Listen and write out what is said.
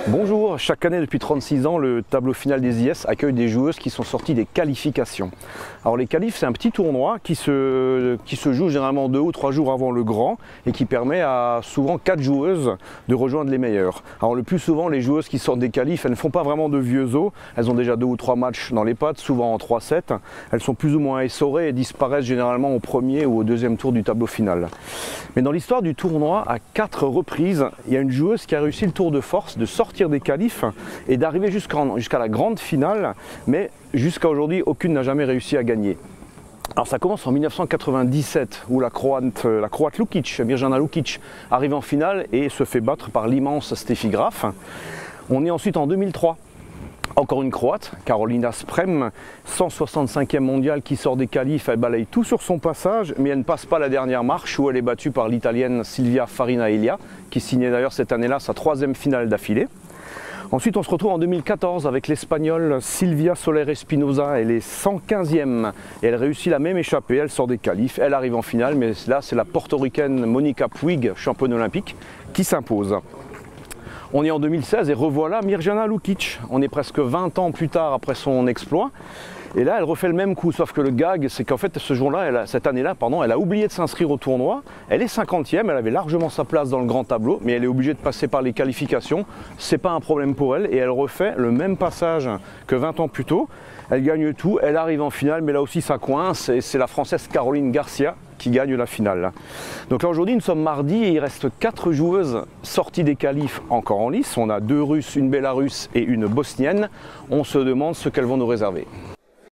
Bonjour, chaque année depuis 36 ans, le tableau final des IS accueille des joueuses qui sont sorties des qualifications. Alors les qualifs, c'est un petit tournoi qui se joue généralement 2 ou 3 jours avant le grand et qui permet à souvent 4 joueuses de rejoindre les meilleures. Alors le plus souvent, les joueuses qui sortent des qualifs, elles ne font pas vraiment de vieux os, elles ont déjà 2 ou 3 matchs dans les pattes, souvent en 3-7. Elles sont plus ou moins essorées et disparaissent généralement au premier ou au deuxième tour du tableau final. Mais dans l'histoire du tournoi, à 4 reprises, il y a une joueuse qui a réussi le tour de force de sortir des qualifs et d'arriver jusqu'à la grande finale, mais jusqu'à aujourd'hui, aucune n'a jamais réussi à gagner. Alors ça commence en 1997 où la Croate Lukic, Mirjana Lukic, arrive en finale et se fait battre par l'immense Steffi Graf. On est ensuite en 2003. Encore une Croate, Karolina Sprem, 165e mondiale qui sort des qualifs, elle balaye tout sur son passage, mais elle ne passe pas la dernière marche où elle est battue par l'Italienne Silvia Farina-Elia, qui signait d'ailleurs cette année-là sa 3e finale d'affilée. Ensuite, on se retrouve en 2014 avec l'Espagnole Silvia Soler Espinosa, elle est 115e et elle réussit la même échappée, elle sort des qualifs, elle arrive en finale, mais là c'est la portoricaine Monica Puig, championne olympique, qui s'impose. On est en 2016 et revoilà Mirjana Lukic. On est presque 20 ans plus tard après son exploit. Et là, elle refait le même coup, sauf que le gag, c'est qu'en fait, ce jour-là, cette année-là, elle a oublié de s'inscrire au tournoi. Elle est 50e, elle avait largement sa place dans le grand tableau, mais elle est obligée de passer par les qualifications. C'est pas un problème pour elle et elle refait le même passage que 20 ans plus tôt. Elle gagne tout, elle arrive en finale, mais là aussi ça coince et c'est la Française Caroline Garcia qui gagne la finale. Donc là aujourd'hui nous sommes mardi et il reste 4 joueuses sorties des qualifs encore en lice. On a 2 Russes, une Bélarusse et une Bosnienne. On se demande ce qu'elles vont nous réserver.